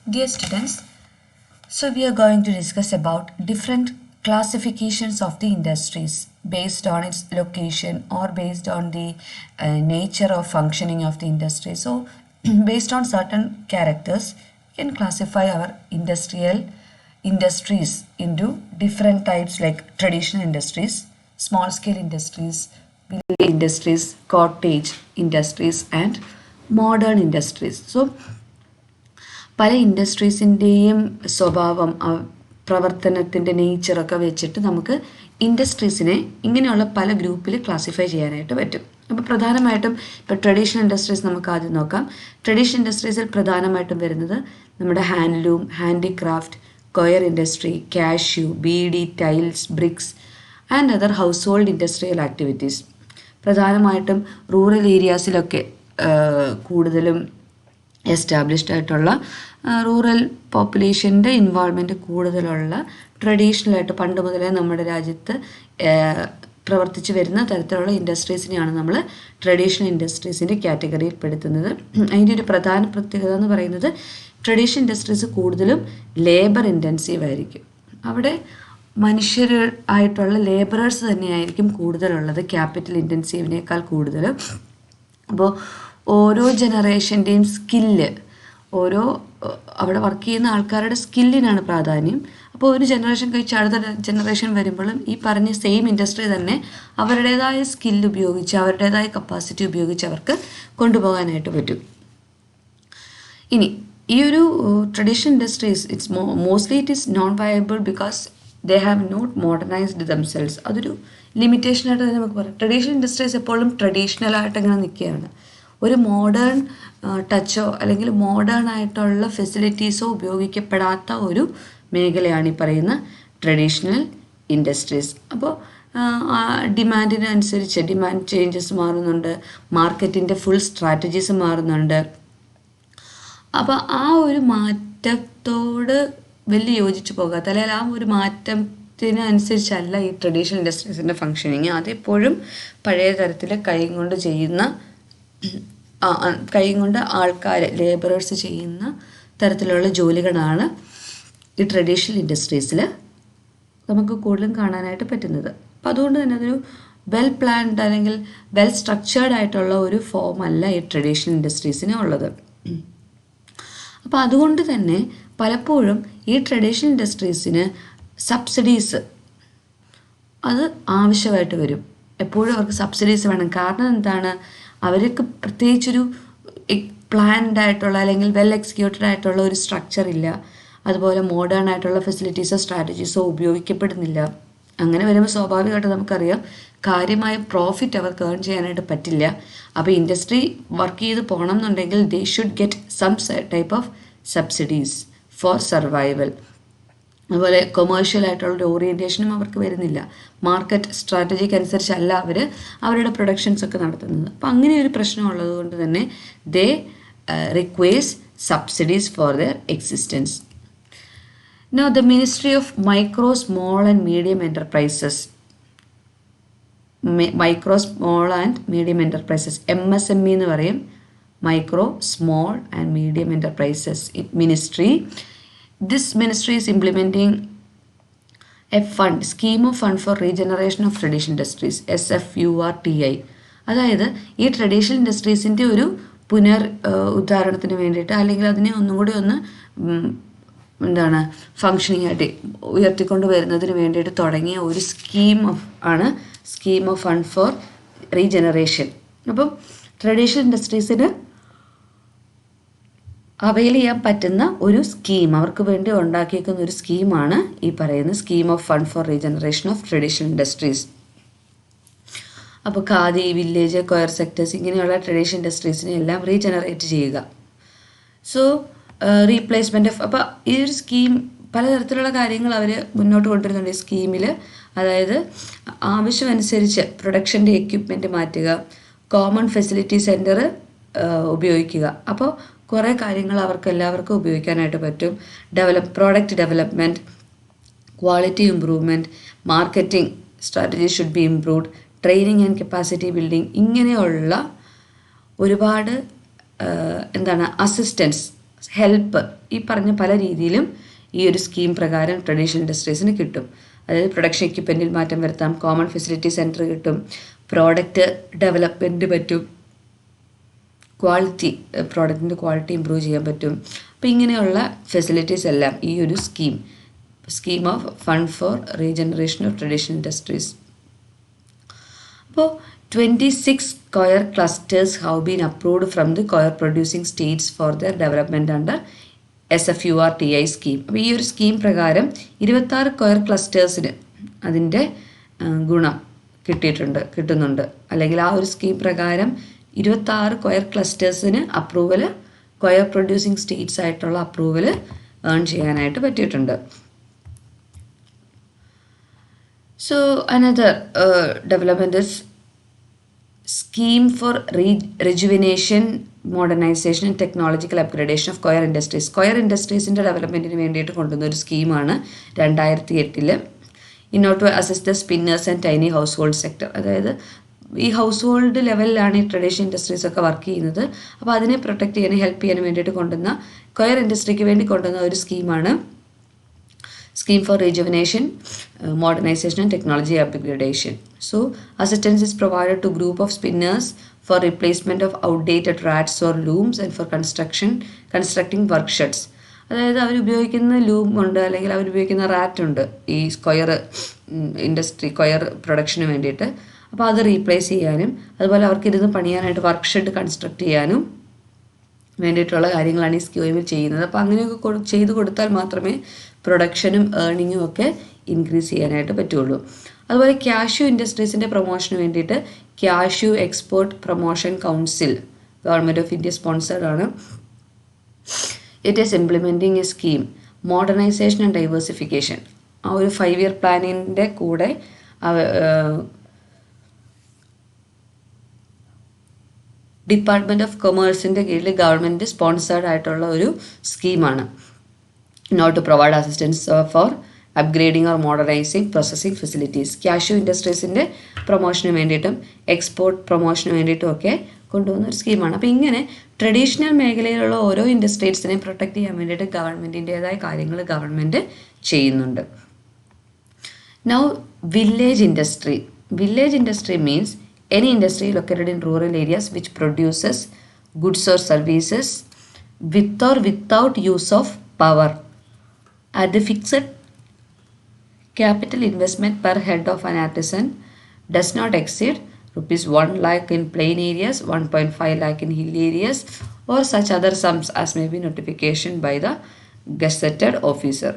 Dear students, so we are going to discuss about different classifications of the industries based on its location or based on the nature of functioning of the industry. So based on certain characters, we can classify our industries into different types like traditional industries, small scale industries, village industries, cottage industries and modern industries. So പല ഇൻഡസ്ട്രീസിൻ്റെയും സ്വഭാവം പ്രവർത്തനത്തിൻ്റെ നേച്ചറൊക്കെ വെച്ചിട്ട് നമുക്ക് ഇൻഡസ്ട്രീസിനെ ഇങ്ങനെയുള്ള പല ഗ്രൂപ്പിൽ classify ചെയ്യാനായിട്ട് പറ്റും. അപ്പോൾ പ്രധാനമായിട്ടും ഇപ്പോൾ ട്രഡീഷണൽ ഇൻഡസ്ട്രീസ് നമുക്ക് ആദ്യം നോക്കാം. ട്രഡീഷണൽ ഇൻഡസ്ട്രീസിൽ പ്രധാനമായിട്ടും വരുന്നത് നമ്മുടെ handloom, handicraft, coir industry, cashew, beedi, tiles, bricks and other household industrial activities. പ്രധാനമായിട്ടും റൂറൽ ഏരിയാസിലൊക്കെ കൂടുതലും എസ്റ്റാബ്ലിഷ്ഡ് ആയിട്ടുള്ള റൂറൽ പോപ്പുലേഷൻ്റെ ഇൻവോൾവ്മെൻറ്റ് കൂടുതലുള്ള ട്രഡീഷണലായിട്ട് പണ്ട് മുതലേ നമ്മുടെ രാജ്യത്ത് പ്രവർത്തിച്ചു വരുന്ന തരത്തിലുള്ള ഇൻഡസ്ട്രീസിനെയാണ് നമ്മൾ ട്രഡീഷണൽ ഇൻഡസ്ട്രീസിൻ്റെ കാറ്റഗറിയിൽ പെടുത്തുന്നത്. അതിൻ്റെ ഒരു പ്രധാന പ്രത്യേകത എന്ന് പറയുന്നത് ട്രഡീഷണൽ ഇൻഡസ്ട്രീസ് കൂടുതലും ലേബർ ഇൻറ്റൻസീവ് ആയിരിക്കും. അവിടെ മനുഷ്യർ ആയിട്ടുള്ള ലേബറേഴ്സ് തന്നെയായിരിക്കും കൂടുതലുള്ളത് ക്യാപിറ്റൽ ഇൻറ്റൻസീവിനേക്കാൾ കൂടുതൽ. അപ്പോൾ ഓരോ ജനറേഷൻ്റെയും സ്കില്ല്, അവിടെ വർക്ക് ചെയ്യുന്ന ആൾക്കാരുടെ സ്കില്ലിനാണ് പ്രാധാന്യം. അപ്പോൾ ഒരു ജനറേഷൻ കഴിച്ച് അടുത്ത ജനറേഷൻ വരുമ്പോഴും ഈ പറഞ്ഞ സെയിം ഇൻഡസ്ട്രി തന്നെ അവരുടേതായ സ്കില്ല് ഉപയോഗിച്ച് അവരുടേതായ കപ്പാസിറ്റി ഉപയോഗിച്ച് അവർക്ക് കൊണ്ടുപോകാനായിട്ട് പറ്റും. ഇനി ഈ ഒരു traditional industries mostly it is non viable because they have not modernised themselves. അതൊരു ലിമിറ്റേഷനായിട്ട് തന്നെ നമുക്ക് പറയാം. ട്രഡീഷണൽ ഇൻഡസ്ട്രീസ് എപ്പോഴും ട്രഡീഷണലായിട്ട് ഇങ്ങനെ നിൽക്കുകയാണ്. ഒരു മോഡേൺ ടച്ചോ അല്ലെങ്കിൽ മോഡേൺ ആയിട്ടുള്ള ഫെസിലിറ്റീസോ ഉപയോഗിക്കപ്പെടാത്ത ഒരു മേഖലയാണ് ഈ പറയുന്ന ട്രഡീഷണൽ ഇൻഡസ്ട്രീസ്. അപ്പോൾ ഡിമാൻഡിനനുസരിച്ച് ഡിമാൻഡ് ചേഞ്ചസ് മാറുന്നുണ്ട്, മാർക്കറ്റിൻ്റെ ഫുൾ സ്ട്രാറ്റജീസ് മാറുന്നുണ്ട്. അപ്പോൾ ആ ഒരു മാറ്റത്തോട് വലിയ യോജിച്ച് പോകാത്ത അല്ലെങ്കിൽ ആ ഒരു മാറ്റത്തിനനുസരിച്ചല്ല ഈ ട്രഡീഷണൽ ഇൻഡസ്ട്രീസിൻ്റെ ഫങ്ഷനിങ്. അതെപ്പോഴും പഴയ തരത്തിൽ കൈ കൊണ്ട് ആൾക്കാർ ലേബറേഴ്സ് ചെയ്യുന്ന തരത്തിലുള്ള ജോലികളാണ് ഈ ട്രഡീഷണൽ ഇൻഡസ്ട്രീസിൽ നമുക്ക് കൂടുതലും കാണാനായിട്ട് പറ്റുന്നത്. അപ്പം അതുകൊണ്ട് തന്നെ അതൊരു വെൽ പ്ലാൻഡ് അല്ലെങ്കിൽ വെൽ സ്ട്രക്ചേർഡ് ആയിട്ടുള്ള ഒരു ഫോം അല്ല ഈ ട്രഡീഷണൽ ഇൻഡസ്ട്രീസിന് ഉള്ളത്. അപ്പോൾ അതുകൊണ്ട് തന്നെ പലപ്പോഴും ഈ ട്രഡീഷണൽ ഇൻഡസ്ട്രീസിന് സബ്സിഡീസ് അത് ആവശ്യമായിട്ട് വരും. എപ്പോഴും അവർക്ക് സബ്സിഡീസ് വേണം. കാരണം എന്താണ്, അവർക്ക് പ്രത്യേകിച്ചൊരു പ്ലാൻഡ് ആയിട്ടുള്ള അല്ലെങ്കിൽ വെൽ എക്സിക്യൂട്ടഡ് ആയിട്ടുള്ള ഒരു സ്ട്രക്ചർ ഇല്ല. അതുപോലെ മോഡേൺ ആയിട്ടുള്ള ഫെസിലിറ്റീസോ സ്ട്രാറ്റജീസോ ഉപയോഗിക്കപ്പെടുന്നില്ല. അങ്ങനെ വരുമ്പോൾ സ്വാഭാവികമായിട്ട് നമുക്കറിയാം കാര്യമായ പ്രോഫിറ്റ് അവർക്ക് ഏൺ ചെയ്യാനായിട്ട് പറ്റില്ല. അപ്പോൾ ഇൻഡസ്ട്രി വർക്ക് ചെയ്ത് പോകണം എന്നുണ്ടെങ്കിൽ they should get some type of subsidies for survival. അതുപോലെ കൊമേഴ്ഷ്യൽ ആയിട്ടുള്ളൊരു ഓറിയൻറ്റേഷനും അവർക്ക് വരുന്നില്ല. മാർക്കറ്റ് സ്ട്രാറ്റജിക്ക് അനുസരിച്ചല്ല അവരുടെ പ്രൊഡക്ഷൻസ് ഒക്കെ നടത്തുന്നത്. അപ്പം അങ്ങനെ ഒരു പ്രശ്നം ഉള്ളത് കൊണ്ട് തന്നെ they requires subsidies for their existence. Now the ministry of micro small and medium enterprises MSME എന്ന് പറയും. Micro small and medium enterprises ministry. This ministry is implementing a scheme of fund for regeneration of traditional industries, SFURTI. അതായത് ഈ traditional ഇൻഡസ്ട്രീസിൻ്റെ ഒരു ഉദ്ധാരണത്തിന് വേണ്ടിയിട്ട് അല്ലെങ്കിൽ അതിനെ ഒന്നും കൂടി ഫങ്ഷനിങ് ആയിട്ട് ഉയർത്തിക്കൊണ്ട് വരുന്നതിന് വേണ്ടിയിട്ട് തുടങ്ങിയ ഒരു scheme of fund for regeneration. അപ്പം ട്രഡീഷണൽ ഇൻഡസ്ട്രീസിന് അവൈൽ ചെയ്യാൻ പറ്റുന്ന ഒരു സ്കീം, അവർക്ക് വേണ്ടി ഉണ്ടാക്കിയേക്കുന്ന ഒരു സ്കീമാണ് ഈ പറയുന്ന scheme of fund for regeneration of traditional industries. അപ്പോൾ ഖാദി, വില്ലേജ്, കൊയർ സെക്ടേഴ്സ് ഇങ്ങനെയുള്ള ട്രഡീഷണൽ ഇൻഡസ്ട്രീസിനെ എല്ലാം റീജനറേറ്റ് ചെയ്യുക. സോ റീപ്ലേസ്മെൻറ്റ് അപ്പോൾ ഈ ഒരു സ്കീം പലതരത്തിലുള്ള കാര്യങ്ങൾ അവർ മുന്നോട്ട് കൊണ്ടുവരുന്നുണ്ട് ഈ സ്കീമിൽ. അതായത് ആവശ്യമനുസരിച്ച് പ്രൊഡക്ഷൻ്റെ എക്യുപ്മെൻറ്റ് മാറ്റുക, കോമൺ ഫെസിലിറ്റി സെൻറ്റർ ഉപയോഗിക്കുക. അപ്പോൾ കുറേ കാര്യങ്ങൾ എല്ലാവർക്കും ഉപയോഗിക്കാനായിട്ട് പറ്റും. Product development, quality improvement, marketing strategy should be improved, training and capacity building, ഇങ്ങനെയുള്ള ഒരുപാട് അസിസ്റ്റൻസ് ഹെൽപ്പ് ഈ പറഞ്ഞ പല രീതിയിലും ഈ ഒരു സ്കീം പ്രകാരം ട്രഡീഷണൽ ഇൻഡസ്ട്രീസിന് കിട്ടും. അതായത് പ്രൊഡക്ഷൻ എക്യുപ്മെൻറ്റിൽ മാറ്റം വരുത്താം, കോമൺ ഫെസിലിറ്റി സെൻറ്റർ കിട്ടും, പ്രോഡക്റ്റ് ഡെവലപ്മെൻറ്റ് പറ്റും, പ്രോഡക്റ്റിൻ്റെ ക്വാളിറ്റി ഇമ്പ്രൂവ് ചെയ്യാൻ പറ്റും. അപ്പോൾ ഇങ്ങനെയുള്ള ഫെസിലിറ്റീസ് എല്ലാം ഈ ഒരു scheme of fund for regeneration of traditional industries. അപ്പോൾ 26 coir clusters have been approved from the coir producing states for their development under SFURTI scheme. അപ്പോൾ ഈ ഒരു സ്കീം പ്രകാരം 26 coir ക്ലസ്റ്റേഴ്സിന് അതിൻ്റെ ഗുണം കിട്ടുന്നുണ്ട്. അല്ലെങ്കിൽ ആ ഒരു സ്കീം പ്രകാരം 26 coir ക്ലസ്റ്റേഴ്സിന് അപ്രൂവൽ, coir പ്രൊഡ്യൂസിങ് സ്റ്റേറ്റ്സ് ആയിട്ടുള്ള അപ്രൂവൽ ഏൺ ചെയ്യാനായിട്ട് പറ്റിയിട്ടുണ്ട്. So another development is scheme for rejuvenation, modernization and technological upgradation of coir industries. coir ഇൻഡസ്ട്രീസിൻ്റെ ഡെവലപ്മെൻറ്റിന് വേണ്ടിയിട്ട് കൊണ്ടുവന്ന ഒരു സ്കീമാണ് 2008 in order to assist the spinners and tiny household sector. അതായത് ഈ house hold ലെവലിലാണ് ഈ ട്രഡീഷണൽ ഇൻഡസ്ട്രീസ് ഒക്കെ വർക്ക് ചെയ്യുന്നത്. അപ്പോൾ അതിനെ പ്രൊട്ടക്റ്റ് ചെയ്യാനും ഹെൽപ്പ് ചെയ്യാനും വേണ്ടിയിട്ട് കൊണ്ടുവന്ന coir ഇൻഡസ്ട്രിക്ക് വേണ്ടി കൊണ്ടുവന്ന ഒരു സ്കീമാണ് Scheme for Rejuvenation, Modernization and Technology Upgradation. So, assistance is provided to group of spinners for replacement of outdated rats or looms and for constructing worksheds. അതായത് അവർ ഉപയോഗിക്കുന്ന ലൂം ഉണ്ട്, അല്ലെങ്കിൽ അവർ ഉപയോഗിക്കുന്ന റാറ്റ് ഉണ്ട് ഈ കൊയർ പ്രൊഡക്ഷന് വേണ്ടിയിട്ട്. അപ്പോൾ അത് റീപ്ലേസ് ചെയ്യാനും അതുപോലെ അവർക്ക് ഇരുന്ന് പണിയാനായിട്ട് വർക്ക്ഷെഡ് കൺസ്ട്രക്ട് ചെയ്യാനും വേണ്ടിയിട്ടുള്ള കാര്യങ്ങളാണ് ഈ സ്കീമിൽ ചെയ്യുന്നത്. അപ്പോൾ അങ്ങനെയൊക്കെ ചെയ്തു കൊടുത്താൽ മാത്രമേ പ്രൊഡക്ഷനും ഏർണിങ്ങും ഒക്കെ ഇൻക്രീസ് ചെയ്യാനായിട്ട് പറ്റുള്ളൂ. അതുപോലെ കാഷ്യൂ ഇൻഡസ്ട്രീസിൻ്റെ പ്രൊമോഷന് വേണ്ടിയിട്ട് cashew export promotion council government of India sponsored ആണ്. It is implementing a scheme modernization and diversification. ആ ഒരു 5-year പ്ലാനിൻ്റെ കൂടെ ഡിപ്പാർട്ട്മെൻറ്റ് ഓഫ് കൊമേഴ്സിൻ്റെ കീഴിൽ ഗവൺമെൻറ് സ്പോൺസേർഡ് ആയിട്ടുള്ള ഒരു സ്കീമാണ്. Not to provide assistance for upgrading or modernizing processing facilities. Cashew ഇൻഡസ്ട്രീസിൻ്റെ പ്രൊമോഷന് വേണ്ടിയിട്ടും എക്സ്പോർട്ട് പ്രൊമോഷന് വേണ്ടിയിട്ടും ഒക്കെ കൊണ്ടുവന്ന ഒരു സ്കീമാണ്. അപ്പോൾ ഇങ്ങനെ ട്രഡീഷണൽ മേഖലയിലുള്ള ഓരോ ഇൻഡസ്ട്രീസിനെയും പ്രൊട്ടക്റ്റ് ചെയ്യാൻ വേണ്ടിയിട്ട് ഗവൺമെൻറ്റിൻ്റേതായ കാര്യങ്ങൾ ഗവൺമെൻറ് ചെയ്യുന്നുണ്ട്. Now, village industry. Village industry means any industry located in rural areas which produces goods or services with or without use of power at the fixed capital investment per head of an artisan does not exceed rupees 1 lakh in plain areas, 1.5 lakh in hill areas, or such other sums as may be notification by the gazetted officer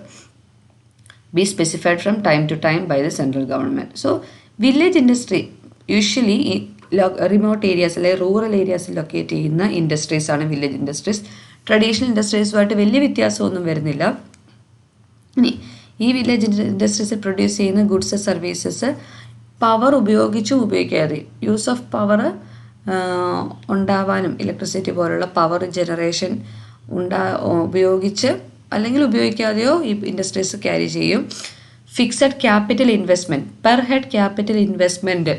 be specified from time to time by the central government. So village industry usually remote areas അല്ലെങ്കിൽ rural ഏരിയാസിൽ locate ചെയ്യുന്ന industries ആണ് village industries. Traditional ഇൻഡസ്ട്രീസുമായിട്ട് വലിയ വ്യത്യാസമൊന്നും വരുന്നില്ല. ഇനി ഈ വില്ലേജ് ഇൻഡസ്ട്രീസിൽ പ്രൊഡ്യൂസ് ചെയ്യുന്ന ഗുഡ്സ് സർവീസസ് പവർ ഉപയോഗിക്കാതെ യൂസ് ഓഫ് പവർ ഉണ്ടാവാനും ഇലക്ട്രിസിറ്റി പോലുള്ള പവർ ജനറേഷൻ ഉപയോഗിച്ച് അല്ലെങ്കിൽ ഉപയോഗിക്കാതെയോ ഈ ഇൻഡസ്ട്രീസ് ക്യാരി ചെയ്യും. Fixed capital investment per head capital investment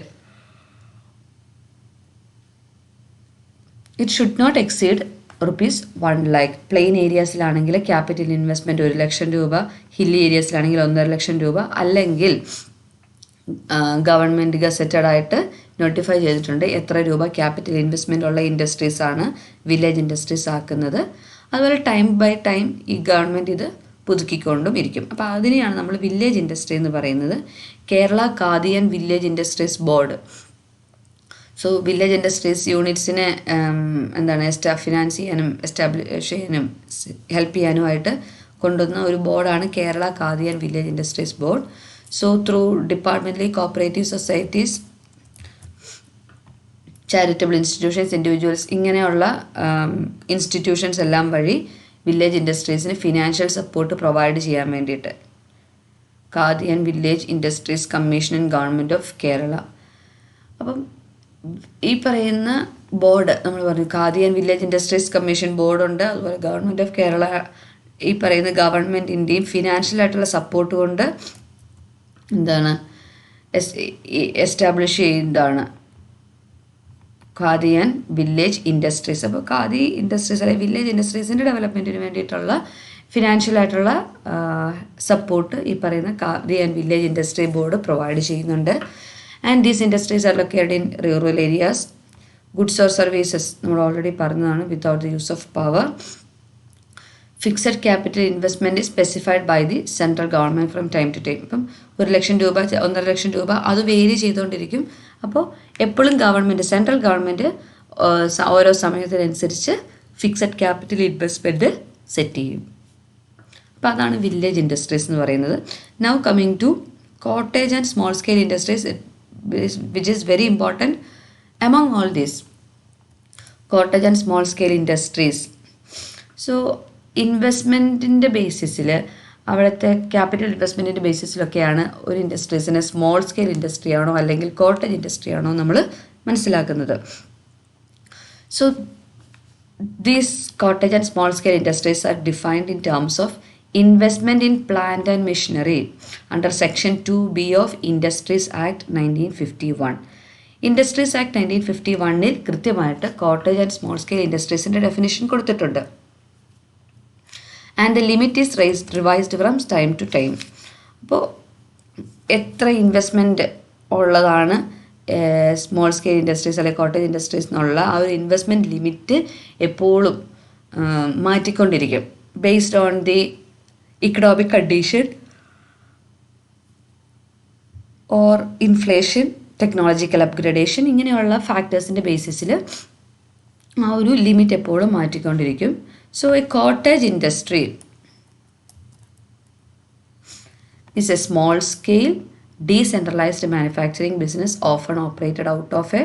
it should not exceed rupees 1 lakh. Plain ഏരിയാസിലാണെങ്കിൽ ക്യാപിറ്റൽ ഇൻവെസ്റ്റ്മെൻറ്റ് 1 ലക്ഷം രൂപ, ഹില്ലി ഏരിയാസിലാണെങ്കിൽ 1.5 ലക്ഷം രൂപ, അല്ലെങ്കിൽ ഗവൺമെൻറ് ഗസറ്റഡ് ആയിട്ട് നോട്ടിഫൈ ചെയ്തിട്ടുണ്ട് എത്ര രൂപ ക്യാപിറ്റൽ ഇൻവെസ്റ്റ്മെൻ്റ് ഉള്ള ഇൻഡസ്ട്രീസാണ് വില്ലേജ് ഇൻഡസ്ട്രീസ് ആക്കുന്നത്. അതുപോലെ ടൈം ബൈ ടൈം ഈ ഗവൺമെൻറ് ഇത് പുതുക്കിക്കൊണ്ടും ഇരിക്കും. അപ്പോൾ അതിനെയാണ് നമ്മൾ വില്ലേജ് ഇൻഡസ്ട്രി എന്ന് പറയുന്നത്. Kerala Khadi and village industries board. So village industries യൂണിറ്റ്സിനെ ഫിനാൻസ് ചെയ്യാനും എസ്റ്റാബ്ലിഷ് ചെയ്യാനും ഹെൽപ്പ് ചെയ്യാനുമായിട്ട് കൊണ്ടുവന്ന ഒരു ബോർഡാണ് Kerala Khadi and village industries board. So through departmentally cooperative societies, charitable institutions, individuals, ഇങ്ങനെയുള്ള ഇൻസ്റ്റിറ്റ്യൂഷൻസ് എല്ലാം വഴി വില്ലേജ് ഇൻഡസ്ട്രീസിന് ഫിനാൻഷ്യൽ സപ്പോർട്ട് പ്രൊവൈഡ് ചെയ്യാൻ വേണ്ടിയിട്ട് Khadi and village industries commission and government of Kerala. അപ്പം ഈ പറയുന്ന ബോർഡ് നമ്മൾ പറഞ്ഞു Khadi and village industries commission ബോർഡുണ്ട്. അതുപോലെ ഗവൺമെൻറ് ഓഫ് കേരള ഈ പറയുന്ന ഗവൺമെൻറ്റിൻ്റെയും ഫിനാൻഷ്യലായിട്ടുള്ള സപ്പോർട്ട് കൊണ്ട് എസ്റ്റാബ്ലിഷ് ചെയ്യുന്നതാണ്. Khadi and village industries. അപ്പോൾ ഖാദി ഇൻഡസ്ട്രീസ് അല്ലെങ്കിൽ വില്ലേജ് ഇൻഡസ്ട്രീസിൻ്റെ ഡെവലപ്മെൻറ്റിന് വേണ്ടിയിട്ടുള്ള ഫിനാൻഷ്യൽ ആയിട്ടുള്ള സപ്പോർട്ട് ഈ പറയുന്ന Khadi and village industry board provide ചെയ്യുന്നുണ്ട്. And these industries are located in rural areas. Goods or services നമ്മൾ ഓൾറെഡി പറഞ്ഞതാണ്, without the use of power. Fixed capital investment specified by the central government from time to time. ഇപ്പം 1 ലക്ഷം രൂപ 1.5 ലക്ഷം രൂപ അത് vary ചെയ്തുകൊണ്ടിരിക്കും. അപ്പോൾ എപ്പോഴും ഗവൺമെൻറ്, സെൻട്രൽ ഗവൺമെൻറ് ഓരോ സമയത്തിനനുസരിച്ച് ഫിക്സഡ് ക്യാപിറ്റൽ ഇൻവെസ്റ്റ്മെൻറ്റ് സെറ്റ് ചെയ്യും. അപ്പോൾ അതാണ് വില്ലേജ് ഇൻഡസ്ട്രീസ് എന്ന് പറയുന്നത്. Now coming to cottage and small scale industries, which is very important among all these cottage and small scale industries. So ഇൻവെസ്റ്റ്മെൻറ്റിൻ്റെ ബേസിസിൽ, അവിടുത്തെ ക്യാപിറ്റൽ ഇൻവെസ്റ്റ്മെൻറ്റിൻ്റെ ബേസിസിലൊക്കെയാണ് ഒരു ഇൻഡസ്ട്രീസിനെ സ്മോൾ സ്കെയിൽ ഇൻഡസ്ട്രി ആണോ അല്ലെങ്കിൽ കോട്ടേജ് ഇൻഡസ്ട്രി ആണോ നമ്മൾ മനസ്സിലാക്കുന്നത്. So these cottage and small scale industries are defined in terms of investment in plant and machinery under section 2B of industries act 1951. Industries act 1951 കൃത്യമായിട്ട് cottage and small scale ഇൻഡസ്ട്രീസിൻ്റെ definition കൊടുത്തിട്ടുണ്ട്. And the limit is revised from time to time. അപ്പോൾ എത്ര investment ഉള്ളതാണ് small scale industries അല്ലെങ്കിൽ cottage industries എന്നുള്ള ആ ഒരു ഇൻവെസ്റ്റ്മെൻറ്റ് ലിമിറ്റ് എപ്പോഴും മാറ്റിക്കൊണ്ടിരിക്കും, based on the economic condition or inflation, technological upgradation, ഇങ്ങനെയുള്ള ഫാക്ടേഴ്സിൻ്റെ ബേസിസിൽ ആ ഒരു ലിമിറ്റ് എപ്പോഴും മാറ്റിക്കൊണ്ടിരിക്കും. So a cottage industry is a small scale decentralized manufacturing business often operated out of a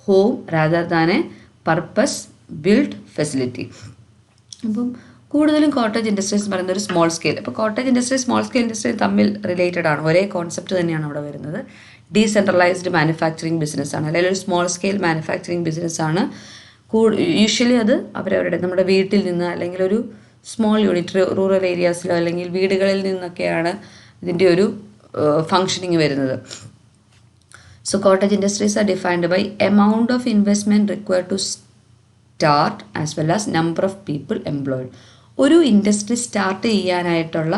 home rather than a purpose built facility. അപ്പം കൂടുതലും cottage industries പറയുന്ന ഒരു സ്മോൾ സ്കെയിൽ. അപ്പോൾ cottage industry small scale industry തമ്മിൽ related ആണ്, ഒരേ concept തന്നെയാണ് അവിടെ വരുന്നത്. ഡീസെൻട്രലൈസ്ഡ് മാനുഫാക്ചറിങ് ബിസിനസ്സാണ്, അല്ലെങ്കിൽ ഒരു സ്മോൾ സ്കെയിൽ മാനുഫാക്ചറിങ് ബിസിനസ്സാണ്. യൂഷ്വലി അത് അവരവരുടെ നമ്മുടെ വീട്ടിൽ നിന്ന് അല്ലെങ്കിൽ ഒരു സ്മോൾ യൂണിറ്റ് റൂറൽ ഏരിയാസിലോ അല്ലെങ്കിൽ വീടുകളിൽ നിന്നൊക്കെയാണ് ഇതിൻ്റെ ഒരു ഫങ്ഷനിങ് വരുന്നത്. So cottage industries are defined by amount of investment required to start as well as number of people employed. ഒരു ഇൻഡസ്ട്രി സ്റ്റാർട്ട് ചെയ്യാനായിട്ടുള്ള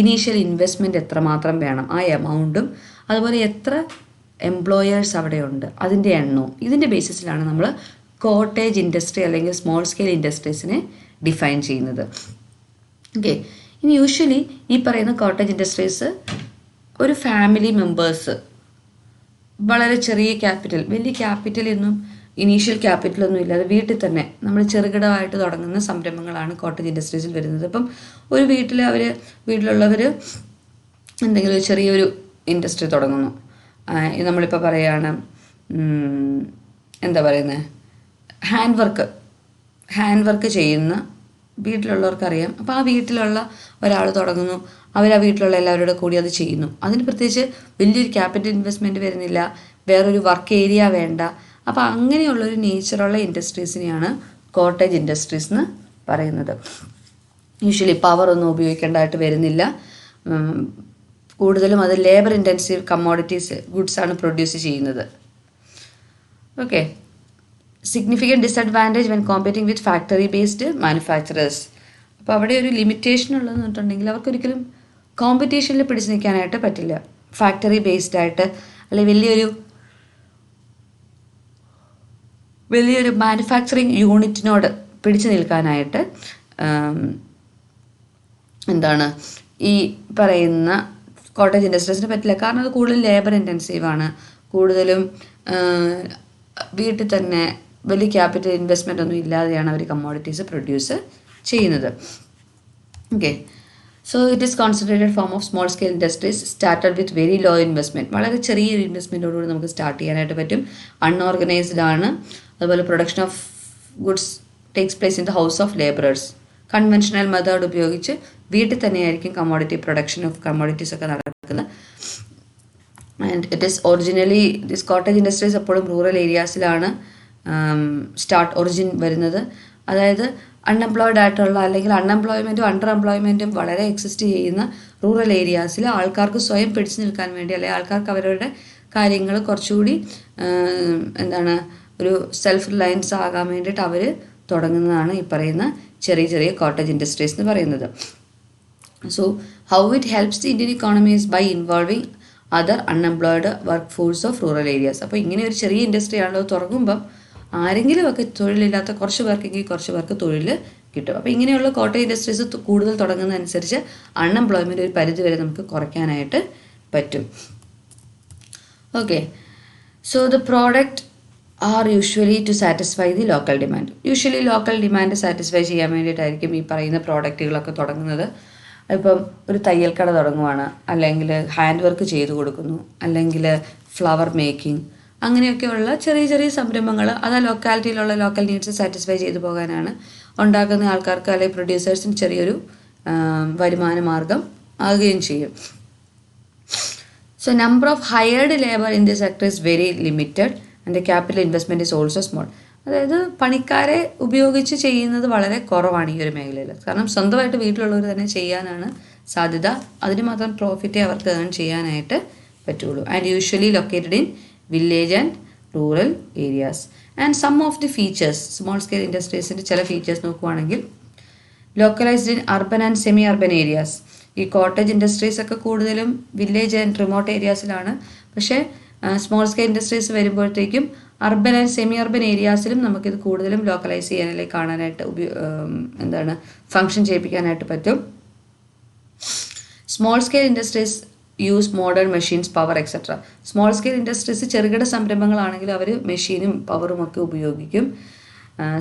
ഇനീഷ്യൽ ഇൻവെസ്റ്റ്മെൻറ്റ് എത്രമാത്രം വേണം, ആ എമൗണ്ടും അതുപോലെ എത്ര എംപ്ലോയേഴ്സ് അവിടെയുണ്ട് അതിൻ്റെ എണ്ണവും, ഇതിൻ്റെ ബേസിസിലാണ് നമ്മൾ കോട്ടേജ് ഇൻഡസ്ട്രി അല്ലെങ്കിൽ സ്മോൾ സ്കെയിൽ ഇൻഡസ്ട്രീസിനെ ഡിഫൈൻ ചെയ്യുന്നത്. ഓക്കെ, ഇനി യൂഷ്വലി ഈ പറയുന്ന കോട്ടേജ് ഇൻഡസ്ട്രീസ് ഒരു ഫാമിലി മെമ്പേഴ്സ് വളരെ ചെറിയ ക്യാപിറ്റൽ, വലിയ ക്യാപിറ്റലൊന്നും ഇനീഷ്യൽ ക്യാപിറ്റലൊന്നും ഇല്ലാതെ വീട്ടിൽ തന്നെ നമ്മൾ ചെറുകിടമായിട്ട് തുടങ്ങുന്ന സംരംഭങ്ങളാണ് കോട്ടേജ് ഇൻഡസ്ട്രീസിൽ വരുന്നത്. അപ്പം ഒരു വീട്ടിലുള്ളവർ എന്തെങ്കിലും ഒരു ചെറിയൊരു ഇൻഡസ്ട്രി തുടങ്ങുന്നു. നമ്മളിപ്പോൾ പറയുകയാണ് എന്താ പറയുന്നത്, ഹാൻഡ് വർക്ക് ചെയ്യുന്ന വീട്ടിലുള്ളവർക്കറിയാം. അപ്പോൾ ആ വീട്ടിലുള്ള ഒരാൾ തുടങ്ങുന്നു, അവർ ആ വീട്ടിലുള്ള എല്ലാവരുടെ കൂടി അത് ചെയ്യുന്നു. അതിന് പ്രത്യേകിച്ച് വലിയൊരു ക്യാപിറ്റൽ ഇൻവെസ്റ്റ്മെൻറ്റ് വരുന്നില്ല, വേറൊരു വർക്ക് ഏരിയ വേണ്ട. അപ്പോൾ അങ്ങനെയുള്ളൊരു നേച്ചറുള്ള ഇൻഡസ്ട്രീസിനെയാണ് കോട്ടേജ് ഇൻഡസ്ട്രീസ് എന്ന് പറയുന്നത്. യൂഷ്വലി പവറൊന്നും ഉപയോഗിക്കേണ്ടതായിട്ട് വരുന്നില്ല, കൂടുതലും അത് ലേബർ ഇൻറ്റൻസീവ് കമ്മോഡിറ്റീസ് ഗുഡ്സാണ് പ്രൊഡ്യൂസ് ചെയ്യുന്നത്. Okay, significant disadvantage when competing with factory based manufacturers. അപ്പോൾ അവിടെ ഒരു ലിമിറ്റേഷൻ ഉള്ളതെന്ന് പറഞ്ഞിട്ടുണ്ടെങ്കിൽ അവർക്കൊരിക്കലും കോമ്പറ്റീഷനിൽ പിടിച്ചു നിൽക്കാനായിട്ട് പറ്റില്ല. ഫാക്ടറി ബേസ്ഡ് ആയിട്ട് അല്ലെങ്കിൽ വലിയൊരു മാനുഫാക്ചറിങ് യൂണിറ്റിനോട് പിടിച്ചു നിൽക്കാനായിട്ട് ഈ പറയുന്ന കോട്ടേജ് ഇൻഡസ്ട്രീസിന് പറ്റില്ല. കാരണം അത് കൂടുതൽ ലേബർ ഇൻറ്റൻസീവാണ്, കൂടുതലും വീട്ടിൽ തന്നെ വലിയ ക്യാപിറ്റൽ ഇൻവെസ്റ്റ്മെൻ്റ് ഒന്നും ഇല്ലാതെയാണ് അവർ കമ്മോഡിറ്റീസ് പ്രൊഡ്യൂസ് ചെയ്യുന്നത്. Okay, so it is concentrated form of small scale industries started with very low investment. വളരെ ചെറിയൊരു ഇൻവെസ്റ്റ്മെൻറ്റോടുകൂടി നമുക്ക് സ്റ്റാർട്ട് ചെയ്യാനായിട്ട് പറ്റും. അൺഓർഗനൈസ്ഡ് ആണ്. അതുപോലെ production of goods takes place in the house of labourers. Conventional method ഉപയോഗിച്ച് വീട്ടിൽ തന്നെയായിരിക്കും പ്രൊഡക്ഷൻ ഓഫ് കമ്മോഡിറ്റീസ് ഒക്കെ നടക്കുന്നത്. And it is originally this cottage industries എപ്പോഴും റൂറൽ ഏരിയാസിലാണ് ഒറിജിൻ വരുന്നത്. അതായത് അൺഎംപ്ലോയിഡ് ആയിട്ടുള്ള അല്ലെങ്കിൽ അൺഎംപ്ലോയ്മെൻറ്റും അണ്ടർ എംപ്ലോയ്മെൻറ്റും വളരെ എക്സിസ്റ്റ് ചെയ്യുന്ന റൂറൽ ഏരിയാസിൽ ആൾക്കാർക്ക് സ്വയം പിടിച്ചു നിൽക്കാൻ വേണ്ടി അല്ലെങ്കിൽ ആൾക്കാർക്ക് അവരുടെ കാര്യങ്ങൾ കുറച്ചുകൂടി ഒരു സെൽഫ് റിലയൻസ് ആകാൻ വേണ്ടിയിട്ട് അവർ തുടങ്ങുന്നതാണ് ഈ പറയുന്ന ചെറിയ ചെറിയ കോട്ടേജ് ഇൻഡസ്ട്രീസ് എന്ന് പറയുന്നത്. So how it helps the Indian economy is by involving other unemployed workforce of rural areas. അപ്പോൾ ഇങ്ങനെ ഒരു ചെറിയ ഇൻഡസ്ട്രി ആണല്ലോ തുടങ്ങുമ്പം ആരെങ്കിലും ഒക്കെ തൊഴിലില്ലാത്ത കുറച്ച് പേർക്കെങ്കിൽ കുറച്ച് പേർക്ക് തൊഴിൽ കിട്ടും. അപ്പോൾ ഇങ്ങനെയുള്ള കോട്ടേജ് ഇൻഡസ്ട്രീസ് കൂടുതൽ തുടങ്ങുന്നതനുസരിച്ച് അൺഎംപ്ലോയ്മെൻറ്റ് ഒരു പരിധി വരെ നമുക്ക് കുറയ്ക്കാനായിട്ട് പറ്റും. Okay, so the product are usually to satisfy the local demand. Usually local demand satisfy ചെയ്യാൻ വേണ്ടിയിട്ടായിരിക്കും ഈ പറയുന്ന പ്രോഡക്റ്റുകളൊക്കെ തുടങ്ങുന്നത്. ഇപ്പം ഒരു തയ്യൽ കട തുടങ്ങുവാണ്, അല്ലെങ്കിൽ ഹാൻഡ് വർക്ക് ചെയ്ത് കൊടുക്കുന്നു, അല്ലെങ്കിൽ ഫ്ലവർ മേക്കിംഗ്, അങ്ങനെയൊക്കെയുള്ള ചെറിയ ചെറിയ സംരംഭങ്ങൾ അത് ആ ലൊക്കാലിറ്റിയിലുള്ള ലോക്കൽ നീഡ്സ് സാറ്റിസ്ഫൈ ചെയ്തു പോകാനാണ്. ഉണ്ടാക്കുന്ന ആൾക്കാർക്ക് അല്ലെങ്കിൽ പ്രൊഡ്യൂസേഴ്സിന് ചെറിയൊരു വരുമാന മാർഗം ആകുകയും ചെയ്യും. So number of hired labour in the sector is very limited and the capital investment is also small. അതായത് പണിക്കാരെ ഉപയോഗിച്ച് ചെയ്യുന്നത് വളരെ കുറവാണ് ഈ ഒരു മേഖലയിൽ. കാരണം സ്വന്തമായിട്ട് വീട്ടിലുള്ളവർ തന്നെ ചെയ്യാനാണ് സാധ്യത. അതിന് മാത്രം പ്രോഫിറ്റേ അവർക്ക് ഏൺ ചെയ്യാനായിട്ട് പറ്റുള്ളൂ. And usually located in village and rural areas. And some of the features, small scale ഇൻഡസ്ട്രീസിൻ്റെ ചില ഫീച്ചേഴ്സ് നോക്കുവാണെങ്കിൽ localised in urban and semi urban areas. ഈ കോട്ടേജ് ഇൻഡസ്ട്രീസ് ഒക്കെ കൂടുതലും വില്ലേജ് ആൻഡ് റിമോട്ട് ഏരിയാസിലാണ്. പക്ഷേ സ്മോൾ സ്കെയിൽ ഇൻഡസ്ട്രീസ് വരുമ്പോഴത്തേക്കും urban and semi urban ഏരിയാസിലും നമുക്കിത് കൂടുതലും ലോക്കലൈസ് ചെയ്യാൻ അല്ലെങ്കിൽ കാണാനായിട്ട് ഫങ്ഷൻ ചെയ്യിപ്പിക്കാനായിട്ട് പറ്റും. Small scale industries use modern machines, power etcetera. Small scale industries ചെറുകിട സംരംഭങ്ങളാണെങ്കിൽ അവർ മെഷീനും പവറും ഒക്കെ ഉപയോഗിക്കും.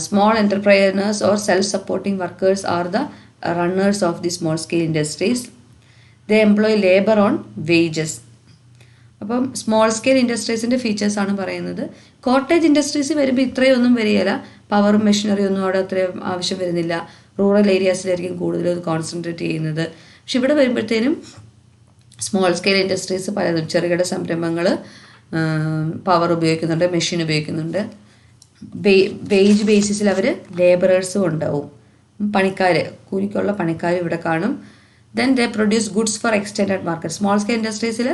Small entrepreneurs or self supporting workers are the runners of the small scale industries. They employ labour on wages. അപ്പം small scale ഇൻഡസ്ട്രീസിൻ്റെ ഫീച്ചേഴ്സാണ് പറയുന്നത്. കോട്ടേജ് ഇൻഡസ്ട്രീസ് വരുമ്പോൾ ഇത്രയൊന്നും വരികയില്ല, പവറും മെഷീനറി ഒന്നും അവിടെ അത്രയും ആവശ്യം വരുന്നില്ല. റൂറൽ ഏരിയാസിലായിരിക്കും കൂടുതലും ഇത് കോൺസെൻട്രേറ്റ് ചെയ്യുന്നത്. പക്ഷെ ഇവിടെ വരുമ്പോഴത്തേനും സ്മോൾ സ്കെയിൽ ഇൻഡസ്ട്രീസ് പലതും ചെറുകിട സംരംഭങ്ങൾ പവർ ഉപയോഗിക്കുന്നുണ്ട്, മെഷീൻ ഉപയോഗിക്കുന്നുണ്ട്. വേജ് ബേസിസിൽ അവർ ലേബറേഴ്സും ഉണ്ടാവും, പണിക്കാർ, കൂലിക്കുള്ള പണിക്കാർ ഇവിടെ കാണും. Then they produce goods for extended market. Small scale ഇൻഡസ്ട്രീസിൽ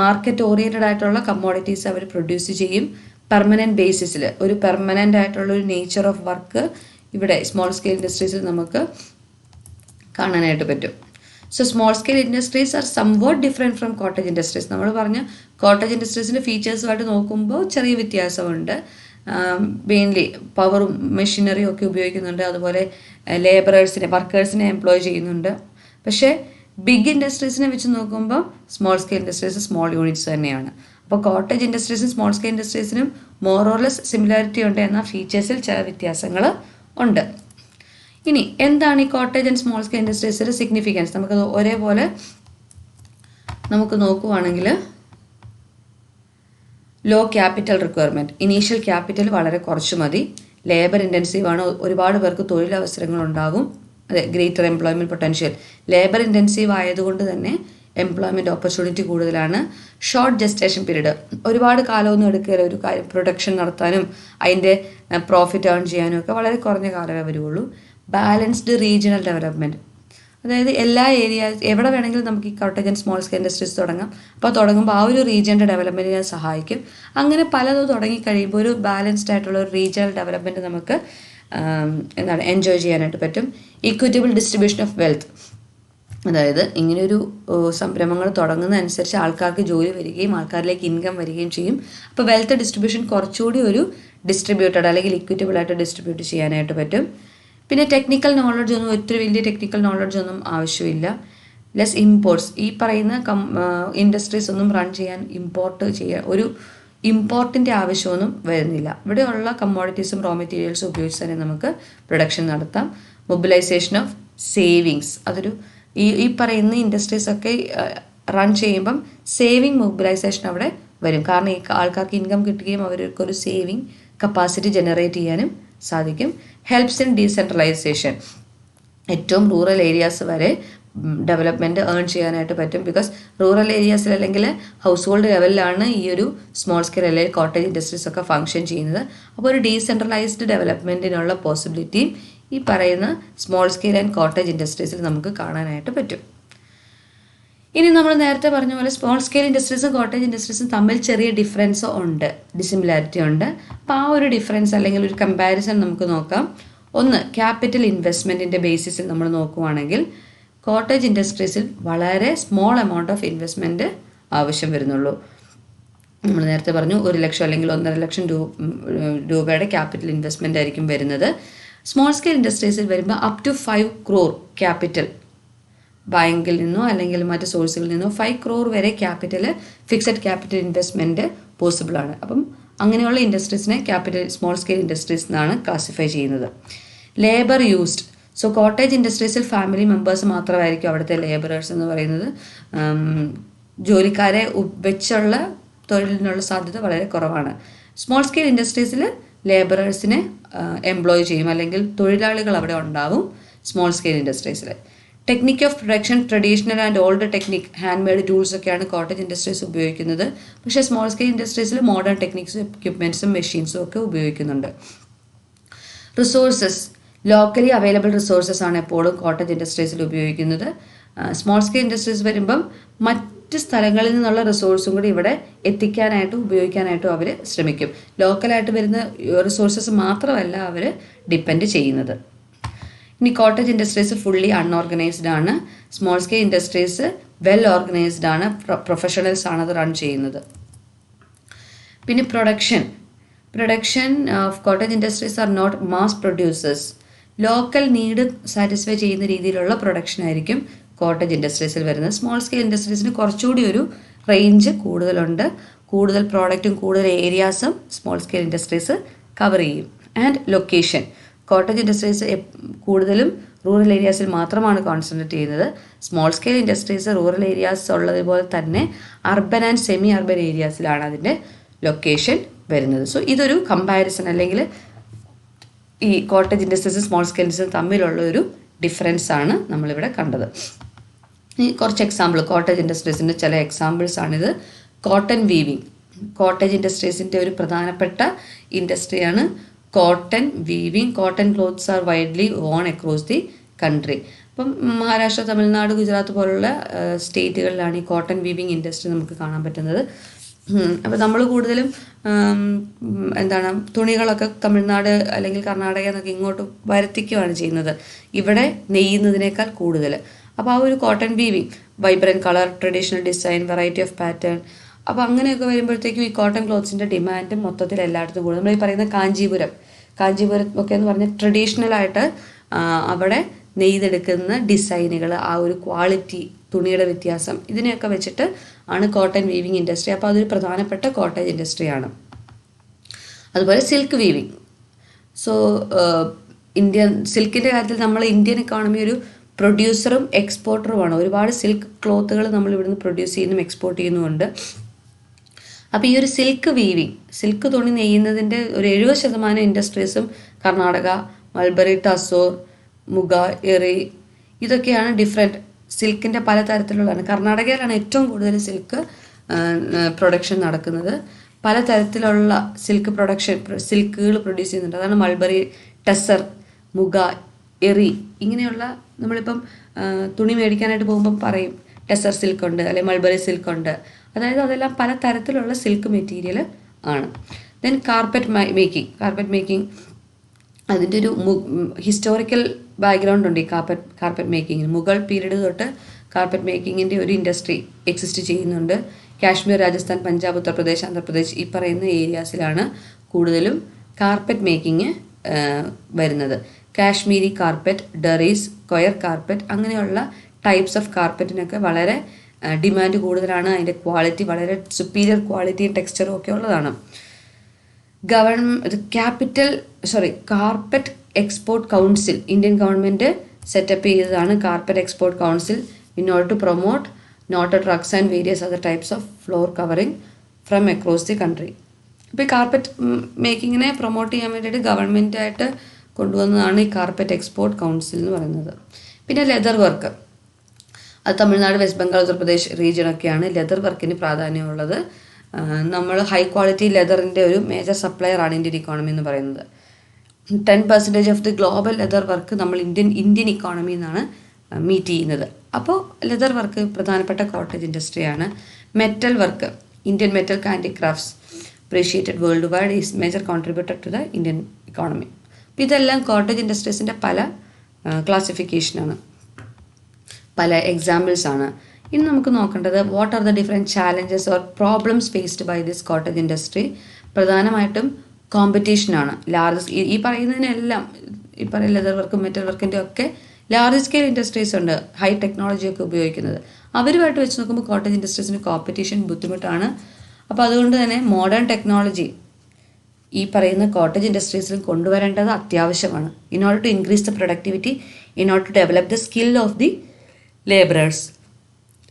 മാർക്കറ്റ് ഓറിയൻറ്റഡ് ആയിട്ടുള്ള കമ്മോഡിറ്റീസ് അവർ പ്രൊഡ്യൂസ് ചെയ്യും. പെർമനൻറ്റ് ബേസിസിൽ ഒരു പെർമനൻ്റ് ആയിട്ടുള്ള ഒരു നേച്ചർ ഓഫ് വർക്ക് ഇവിടെ സ്മോൾ സ്കെയിൽ ഇൻഡസ്ട്രീസിൽ നമുക്ക് കാണാനായിട്ട് പറ്റും. So small scale industries are somewhat different from cottage industries. നമ്മൾ പറഞ്ഞ കോട്ടേജ് ഇൻഡസ്ട്രീസിൻ്റെ ഫീച്ചേഴ്സുമായിട്ട് നോക്കുമ്പോൾ ചെറിയ വ്യത്യാസമുണ്ട്. മെയിൻലി പവറും മെഷീനറിയും ഒക്കെ ഉപയോഗിക്കുന്നുണ്ട്, അതുപോലെ ലേബറേഴ്സിനെ, വർക്കേഴ്സിനെ എംപ്ലോയ് ചെയ്യുന്നുണ്ട്. പക്ഷേ ബിഗ് ഇൻഡസ്ട്രീസിനെ വെച്ച് നോക്കുമ്പോൾ small scale industries small units തന്നെയാണ്. അപ്പോൾ കോട്ടേജ് ഇൻഡസ്ട്രീസും സ്മോൾ സ്കെയിൽ ഇൻഡസ്ട്രീസിനും മോറോർലെസ് സിമിലാരിറ്റി ഉണ്ട്, എന്നാൽ ഫീച്ചേഴ്സിൽ ചില വ്യത്യാസങ്ങൾ ഉണ്ട്. ഇനി എന്താണ് ഈ കോട്ടേജ് ആൻഡ് സ്മോൾ സ്കെയിൽ ഇൻഡസ്ട്രീസിൻ്റെ സിഗ്നിഫിക്കൻസ്? നമുക്കത് ഒരേപോലെ നമുക്ക് നോക്കുവാണെങ്കിൽ low capital requirement, initial capital വളരെ കുറച്ച് മതി, ലേബർ ഇൻറ്റൻസീവ് ആണ്, ഒരുപാട് പേർക്ക് തൊഴിലവസരങ്ങൾ ഉണ്ടാകും. അതെ, greater employment potential. Labour intensive ആയതുകൊണ്ട് തന്നെ എംപ്ലോയ്മെൻറ്റ് ഓപ്പർച്യൂണിറ്റി കൂടുതലാണ്. ഷോർട്ട് ജസ്റ്റേഷൻ പീരീഡ്, ഒരുപാട് കാലമൊന്നും എടുക്കുകയില്ല ഒരു കാര്യം പ്രൊഡക്ഷൻ നടത്താനും അതിൻ്റെ പ്രോഫിറ്റ് ഏൺ ചെയ്യാനും ഒക്കെ വളരെ കുറഞ്ഞ കാലമേ വരുള്ളൂ. ബാലൻസ്ഡ് റീജിയണൽ ഡെവലപ്മെൻറ്റ്, അതായത് എല്ലാ എവിടെ വേണമെങ്കിലും നമുക്ക് ഈ cottage and small scale industries തുടങ്ങാം. അപ്പോൾ തുടങ്ങുമ്പോൾ ആ ഒരു റീജിയൻ്റെ ഡെവലപ്മെൻറ്റിനെ സഹായിക്കും. അങ്ങനെ പലതും തുടങ്ങിക്കഴിയുമ്പോൾ ഒരു ബാലൻസ്ഡ് ആയിട്ടുള്ള ഒരു റീജിയണൽ ഡെവലപ്മെൻറ്റ് നമുക്ക് എൻജോയ് ചെയ്യാനായിട്ട് പറ്റും. ഈക്വിറ്റബിൾ ഡിസ്ട്രിബ്യൂഷൻ ഓഫ് വെൽത്ത്, അതായത് ഇങ്ങനെയൊരു സംരംഭങ്ങൾ തുടങ്ങുന്നതനുസരിച്ച് ആൾക്കാർക്ക് ജോലി വരികയും ആൾക്കാരിലേക്ക് ഇൻകം വരികയും ചെയ്യും. അപ്പോൾ വെൽത്ത് ഡിസ്ട്രിബ്യൂഷൻ കുറച്ചുകൂടി ഒരു ഡിസ്ട്രിബ്യൂട്ടഡ് അല്ലെങ്കിൽ ഇക്വിറ്റബിൾ ആയിട്ട് ഡിസ്ട്രിബ്യൂട്ട് ചെയ്യാനായിട്ട് പറ്റും. പിന്നെ ടെക്നിക്കൽ നോളജ് ഒന്നും, ഒത്തിരി വലിയ ടെക്നിക്കൽ നോളജ് ഒന്നും ആവശ്യമില്ല. ലെസ് ഇമ്പോർട്ട്സ്, ഈ പറയുന്ന ഇൻഡസ്ട്രീസ് ഒന്നും റൺ ചെയ്യാൻ ഒരു ഇമ്പോർട്ടിൻ്റെ ആവശ്യമൊന്നും വരുന്നില്ല. ഇവിടെയുള്ള കമ്മോഡിറ്റീസും റോ മെറ്റീരിയൽസും ഉപയോഗിച്ച് തന്നെ നമുക്ക് പ്രൊഡക്ഷൻ നടത്താം. മൊബിലൈസേഷൻ ഓഫ് സേവിങ്സ്, അതൊരു ഈ പറയുന്ന ഇൻഡസ്ട്രീസൊക്കെ റൺ ചെയ്യുമ്പം സേവിങ് മൊബിലൈസേഷൻ അവിടെ വരും. കാരണം ഈ ആൾക്കാർക്ക് ഇൻകം കിട്ടുകയും അവർക്കൊരു സേവിങ് കപ്പാസിറ്റി ജനറേറ്റ് ചെയ്യാനും സാധിക്കും. ഹെൽപ്സ് ഇൻ ഡീസെൻട്രലൈസേഷൻ, ഏറ്റവും റൂറൽ ഏരിയാസ് വരെ ഡെവലപ്മെൻറ്റ് ഏൺ ചെയ്യാനായിട്ട് പറ്റും. ബിക്കോസ് റൂറൽ ഏരിയാസിൽ അല്ലെങ്കിൽ ഹൗസ് ഹോൾഡ് ലെവലിലാണ് ഈ ഒരു സ്മോൾ സ്കെയിൽ അല്ലെങ്കിൽ കോട്ടേജ് ഇൻഡസ്ട്രീസ് ഒക്കെ ഫങ്ഷൻ ചെയ്യുന്നത്. അപ്പോൾ ഒരു ഡീസെൻട്രലൈസ്ഡ് ഡെവലപ്മെൻറ്റിനുള്ള പോസിബിലിറ്റിയും ഈ പറയുന്ന സ്മോൾ സ്കെയിൽ ആൻഡ് കോട്ടേജ് ഇൻഡസ്ട്രീസിൽ നമുക്ക് കാണാനായിട്ട് പറ്റും. ഇനി നമ്മൾ നേരത്തെ പറഞ്ഞ പോലെ സ്മോൾ സ്കെയിൽ ഇൻഡസ്ട്രീസും കോട്ടേജ് ഇൻഡസ്ട്രീസും തമ്മിൽ ചെറിയ ഡിഫറൻസ് ഉണ്ട്, ഡിസിമിലാരിറ്റി ഉണ്ട്. അപ്പോൾ ആ ഒരു ഡിഫറൻസ് അല്ലെങ്കിൽ ഒരു കമ്പാരിസൺ നമുക്ക് നോക്കാം. ഒന്ന്, ക്യാപിറ്റൽ ഇൻവെസ്റ്റ്മെൻറ്റിൻ്റെ ബേസിസിൽ നമ്മൾ നോക്കുവാണെങ്കിൽ കോട്ടേജ് ഇൻഡസ്ട്രീസിൽ വളരെ സ്മോൾ എമൗണ്ട് ഓഫ് ഇൻവെസ്റ്റ്മെൻറ്റ് ആവശ്യം വരുന്നുള്ളൂ. നമ്മൾ നേരത്തെ പറഞ്ഞു 1 ലക്ഷം അല്ലെങ്കിൽ 1.5 ലക്ഷം രൂപയുടെ ക്യാപിറ്റൽ ഇൻവെസ്റ്റ്മെൻ്റ് ആയിരിക്കും വരുന്നത്. സ്മോൾ സ്കെയിൽ ഇൻഡസ്ട്രീസിൽ വരുമ്പോൾ അപ് ടു 5 crore ക്യാപിറ്റൽ ബാങ്കിൽ നിന്നോ അല്ലെങ്കിൽ മറ്റ് സോഴ്സുകളിൽ നിന്നോ 5 crore വരെ capital, fixed capital investment possible ആണ്. അപ്പം അങ്ങനെയുള്ള ഇൻഡസ്ട്രീസിനെ സ്മോൾ സ്കെയിൽ ഇൻഡസ്ട്രീസ് എന്നാണ് ക്ലാസിഫൈ ചെയ്യുന്നത്. ലേബർ യൂസ്ഡ്, സോ കോട്ടേജ് ഇൻഡസ്ട്രീസിൽ ഫാമിലി മെമ്പേഴ്സ് മാത്രമായിരിക്കും അവിടുത്തെ ലേബറേഴ്സ് എന്ന് പറയുന്നത്. ജോലിക്കാരെ വെച്ചുള്ള തൊഴിലിനുള്ള സാധ്യത വളരെ കുറവാണ്. സ്മോൾ സ്കെയിൽ ഇൻഡസ്ട്രീസിൽ ലേബറേഴ്സിനെ എംപ്ലോയ് ചെയ്യും, അല്ലെങ്കിൽ തൊഴിലാളികൾ അവിടെ ഉണ്ടാവും സ്മോൾ സ്കെയിൽ ഇൻഡസ്ട്രീസിൽ. Technique of production traditional and old technique, hand made tools ഒക്കെയാണ് കോട്ടേജ് ഇൻഡസ്ട്രീസ് ഉപയോഗിക്കുന്നത്. പക്ഷേ സ്മോൾ സ്കെയിൽ ഇൻഡസ്ട്രീസിൽ മോഡേൺ ടെക്നിക്സും എക്യുപ്മെൻറ്റ്സും മെഷീൻസും ഒക്കെ ഉപയോഗിക്കുന്നുണ്ട്. റിസോഴ്സസ്, ലോക്കലി അവൈലബിൾ റിസോഴ്സസ് ആണ് എപ്പോഴും കോട്ടേജ് ഇൻഡസ്ട്രീസിൽ ഉപയോഗിക്കുന്നത്. സ്മോൾ സ്കെയിൽ ഇൻഡസ്ട്രീസ് വരുമ്പം മറ്റ് സ്ഥലങ്ങളിൽ നിന്നുള്ള റിസോഴ്സും കൂടി ഇവിടെ എത്തിക്കാനായിട്ടും ഉപയോഗിക്കാനായിട്ടും അവർ ശ്രമിക്കും. ലോക്കലായിട്ട് വരുന്ന റിസോഴ്സസ് മാത്രമല്ല അവർ ഡിപ്പെൻഡ് ചെയ്യുന്നത്. ഇനി കോട്ടേജ് ഇൻഡസ്ട്രീസ് ഫുള്ളി അൺഓർഗനൈസ്ഡ് ആണ്. Small scale industries well organised ആണ്, പ്രൊഫഷണൽസ് ആണ് അത് റൺ ചെയ്യുന്നത്. പിന്നെ production of cottage industries are not mass producers. Local need satisfy ചെയ്യുന്ന രീതിയിലുള്ള പ്രൊഡക്ഷൻ ആയിരിക്കും കോട്ടേജ് ഇൻഡസ്ട്രീസിൽ വരുന്നത്. സ്മോൾ സ്കെയിൽ ഇൻഡസ്ട്രീസിന് കുറച്ചുകൂടി ഒരു റേഞ്ച് കൂടുതലുണ്ട്. കൂടുതൽ പ്രോഡക്റ്റും കൂടുതൽ ഏരിയാസും സ്മോൾ സ്കെയിൽ ഇൻഡസ്ട്രീസ് കവർ ചെയ്യും. ആൻഡ് ലൊക്കേഷൻ, കോട്ടേജ് ഇൻഡസ്ട്രീസ് കൂടുതലും റൂറൽ ഏരിയാസിൽ മാത്രമാണ് കോൺസെൻട്രേറ്റ് ചെയ്യുന്നത്. Small scale industries rural areas ഉള്ളതുപോലെ തന്നെ അർബൻ ആൻഡ് സെമി അർബൻ ഏരിയാസിലാണ് അതിൻ്റെ ലൊക്കേഷൻ വരുന്നത്. സോ ഇതൊരു കമ്പാരിസൺ, അല്ലെങ്കിൽ ഈ കോട്ടേജ് ഇൻഡസ്ട്രീസും സ്മോൾ സ്കെയിൽ ഇൻഡസ്ട്രീസും തമ്മിലുള്ള ഒരു ഡിഫറൻസ് ആണ് നമ്മളിവിടെ കണ്ടത്. ഈ കുറച്ച് എക്സാമ്പിൾ, കോട്ടേജ് ഇൻഡസ്ട്രീസിൻ്റെ ചില എക്സാമ്പിൾസ് ആണിത്. കോട്ടൺ വീവിങ്, കോട്ടേജ് ഇൻഡസ്ട്രീസിൻ്റെ ഒരു പ്രധാനപ്പെട്ട ഇൻഡസ്ട്രിയാണ് cotton weaving. Cotton clothes are widely worn across the country. അപ്പം മഹാരാഷ്ട്ര, തമിഴ്നാട്, ഗുജറാത്ത് പോലുള്ള സ്റ്റേറ്റുകളിലാണ് ഈ കോട്ടൺ വീവിങ് ഇൻഡസ്ട്രി നമുക്ക് കാണാൻ പറ്റുന്നത്. അപ്പോൾ നമ്മൾ കൂടുതലും തുണികളൊക്കെ തമിഴ്നാട് അല്ലെങ്കിൽ കർണാടക എന്നൊക്കെ ഇങ്ങോട്ട് വരുത്തിക്കുകയാണ് ചെയ്യുന്നത്, ഇവിടെ നെയ്യുന്നതിനേക്കാൾ കൂടുതൽ. അപ്പോൾ ആ ഒരു cotton weaving, vibrant colour, traditional design, variety of pattern, അപ്പോൾ അങ്ങനെയൊക്കെ വരുമ്പോഴത്തേക്കും ഈ കോട്ടൺ ക്ലോത്ത്സിൻ്റെ ഡിമാൻഡ് മൊത്തത്തിൽ എല്ലായിടത്തും കൂടും. നമ്മൾ ഈ പറയുന്ന കാഞ്ചീപുരം ഒക്കെ എന്ന് പറഞ്ഞാൽ ട്രഡീഷണലായിട്ട് അവിടെ നെയ്തെടുക്കുന്ന ഡിസൈനുകൾ, ആ ഒരു ക്വാളിറ്റി, തുണിയുടെ വ്യത്യാസം, ഇതിനെയൊക്കെ വെച്ചിട്ട് ആണ് കോട്ടൺ വീവിങ് ഇൻഡസ്ട്രി. അപ്പോൾ അതൊരു പ്രധാനപ്പെട്ട കോട്ടേജ് ഇൻഡസ്ട്രിയാണ്. അതുപോലെ സിൽക്ക് വീവിങ്. സോ സിൽക്കിൻ്റെ കാര്യത്തിൽ നമ്മൾ ഇന്ത്യൻ എക്കോണമി ഒരു പ്രൊഡ്യൂസറും എക്സ്പോർട്ടറുമാണ്. ഒരുപാട് സിൽക്ക് ക്ലോത്തുകൾ നമ്മൾ ഇവിടുന്ന് പ്രൊഡ്യൂസ് ചെയ്യുന്നതും എക്സ്പോർട്ട് ചെയ്യുന്നുമുണ്ട്. അപ്പോൾ ഈ ഒരു സിൽക്ക് വീവിങ്, സിൽക്ക് തുണി നെയ്യുന്നതിൻ്റെ ഒരു 70% ഇൻഡസ്ട്രീസും കർണാടക, മൾബറി, ടസോർ, മുഗ, എറി, ഇതൊക്കെയാണ് ഡിഫറെൻറ്റ് സിൽക്കിൻ്റെ പല തരത്തിലുള്ളതാണ്. കർണാടകയിലാണ് ഏറ്റവും കൂടുതൽ സിൽക്ക് പ്രൊഡക്ഷൻ നടക്കുന്നത്. പലതരത്തിലുള്ള സിൽക്കുകൾ പ്രൊഡ്യൂസ് ചെയ്യുന്നുണ്ട്. അതാണ് മൾബറി, ടസർ, മുഗ, എറി, ഇങ്ങനെയുള്ള നമ്മളിപ്പം തുണി മേടിക്കാനായിട്ട് പോകുമ്പം പറയും ടെസർ സിൽക്ക് ഉണ്ട്, അല്ലെങ്കിൽ മൾബറി സിൽക്ക് ഉണ്ട്. അതായത് അതെല്ലാം പല തരത്തിലുള്ള സിൽക്ക് മെറ്റീരിയൽ ആണ്. ദെൻ കാർപ്പറ്റ് മേക്കിംഗ്, അതിൻ്റെ ഒരു ഹിസ്റ്റോറിക്കൽ ബാക്ക്ഗ്രൗണ്ട് ഉണ്ട് ഈ കാർപ്പറ്റ് മേക്കിങ്ങിന്. മുഗൾ പീരീഡ് തൊട്ട് കാർപ്പറ്റ് മേക്കിങ്ങിൻ്റെ ഒരു ഇൻഡസ്ട്രി എക്സിസ്റ്റ് ചെയ്യുന്നുണ്ട്. കാശ്മീർ, രാജസ്ഥാൻ, പഞ്ചാബ്, ഉത്തർപ്രദേശ്, ആന്ധ്രാപ്രദേശ് ഈ പറയുന്ന ഏരിയാസിലാണ് കൂടുതലും കാർപ്പറ്റ് മേക്കിങ് വരുന്നത്. കാശ്മീരി കാർപ്പറ്റ്, ഡെറീസ്, സ്ക്വയർ കാർപ്പറ്റ്, അങ്ങനെയുള്ള ടൈപ്സ് ഓഫ് കാർപ്പറ്റിനൊക്കെ വളരെ ഡിമാൻഡ് കൂടുതലാണ്. അതിൻ്റെ ക്വാളിറ്റി വളരെ സുപ്പീരിയർ ക്വാളിറ്റിയും ടെക്സ്ചറും ഒക്കെ ഉള്ളതാണ്. Carpet export council, Indian government set up ചെയ്തതാണ് carpet export council in order to promote knotted rugs and various other types of floor covering from across the country. ഇപ്പോൾ ഈ കാർപ്പറ്റ് മേക്കിങ്ങിനെ പ്രൊമോട്ട് ചെയ്യാൻ വേണ്ടിയിട്ട് ഗവൺമെൻറ്റായിട്ട് കൊണ്ടുവന്നതാണ് ഈ കാർപ്പറ്റ് എക്സ്പോർട്ട് കൗൺസിൽ എന്ന് പറയുന്നത്. പിന്നെ ലെതർ വർക്ക്, അത് തമിഴ്നാട്, വെസ്റ്റ് ബംഗാൾ, ഉത്തർപ്രദേശ് റീജിയനൊക്കെയാണ് ലെതർ വർക്കിന് പ്രാധാന്യമുള്ളത്. നമ്മൾ ഹൈ ക്വാളിറ്റി ലെതറിൻ്റെ ഒരു മേജർ സപ്ലയർ ആണ് ഇന്ത്യൻ ഇക്കോണമി എന്ന് പറയുന്നത്. 10% of the global leather work നമ്മൾ ഇന്ത്യൻ ഇക്കോണമി എന്നാണ് മീറ്റ് ചെയ്യുന്നത്. അപ്പോൾ ലെതർ വർക്ക് പ്രധാനപ്പെട്ട കോട്ടേജ് ഇൻഡസ്ട്രിയാണ്. Metal work, Indian metal handicrafts appreciated world wide is major contributor to the Indian economy. അപ്പോൾ ഇതെല്ലാം കോട്ടേജ് ഇൻഡസ്ട്രീസിൻ്റെ പല ക്ലാസിഫിക്കേഷനാണ്, പല എക്സാമ്പിൾസ് ആണ്. ഇനി നമുക്ക് നോക്കേണ്ടത് what are the different challenges or problems faced by this cottage industry. പ്രധാനമായിട്ടും കോമ്പറ്റീഷനാണ്. ഈ പറയുന്നതിനെല്ലാം, ഈ പറയുന്ന ലെതർ വർക്കും മെറ്റൽ വർക്കിൻ്റെ ഒക്കെ ലാർജ് സ്കെയിൽ ഇൻഡസ്ട്രീസ് ഉണ്ട്, ഹൈ ടെക്നോളജി ഒക്കെ ഉപയോഗിക്കുന്നത്. അവരുമായിട്ട് വെച്ച് നോക്കുമ്പോൾ കോട്ടേജ് ഇൻഡസ്ട്രീസിന് കോമ്പറ്റീഷൻ ബുദ്ധിമുട്ടാണ്. അപ്പോൾ അതുകൊണ്ട് തന്നെ മോഡേൺ ടെക്നോളജി ഈ പറയുന്ന കോട്ടേജ് ഇൻഡസ്ട്രീസിലും കൊണ്ടുവരേണ്ടത് അത്യാവശ്യമാണ്. In order to increase the productivity, in order to develop the skill of the labourers.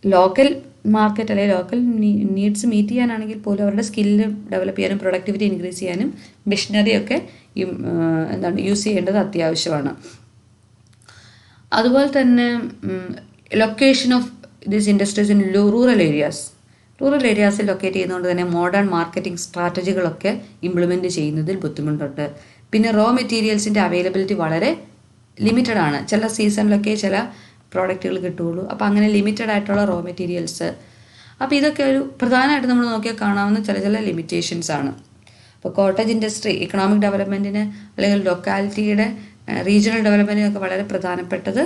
Local market അല്ലെങ്കിൽ ലോക്കൽ നീഡ്സ് മീറ്റ് ചെയ്യാനാണെങ്കിൽ പോലും അവരുടെ സ്കില്ല് ഡെവലപ്പ് ചെയ്യാനും പ്രൊഡക്ടിവിറ്റി ഇൻക്രീസ് ചെയ്യാനും മെഷീനറി ഒക്കെ യൂസ് ചെയ്യേണ്ടത് അത്യാവശ്യമാണ്. അതുപോലെ തന്നെ location of these industries in rural ഏരിയാസിൽ ലൊക്കേറ്റ് ചെയ്യുന്നതുകൊണ്ട് തന്നെ മോഡേൺ മാർക്കറ്റിംഗ് സ്ട്രാറ്റജികളൊക്കെ ഇംപ്ലിമെൻറ്റ് ചെയ്യുന്നതിൽ ബുദ്ധിമുട്ടുണ്ട്. പിന്നെ റോ മെറ്റീരിയൽസിൻ്റെ അവൈലബിലിറ്റി വളരെ ലിമിറ്റഡ് ആണ്. ചില സീസണിലൊക്കെ ചില പ്രോഡക്റ്റുകൾ കിട്ടുകയുള്ളൂ. അപ്പോൾ അങ്ങനെ ലിമിറ്റഡ് ആയിട്ടുള്ള റോ മെറ്റീരിയൽസ്, അപ്പോൾ ഇതൊക്കെ ഒരു പ്രധാനമായിട്ട് നമ്മൾ നോക്കിയാൽ കാണാവുന്ന ചില ലിമിറ്റേഷൻസ് ആണ്. അപ്പോൾ കോട്ടേജ് ഇൻഡസ്ട്രി ഇക്കണോമിക് ഡെവലപ്മെൻറ്റിന് അല്ലെങ്കിൽ ലൊക്കാലിറ്റിയുടെ റീജിയണൽ ഡെവലപ്മെൻറ്റിനൊക്കെ വളരെ പ്രധാനപ്പെട്ടത്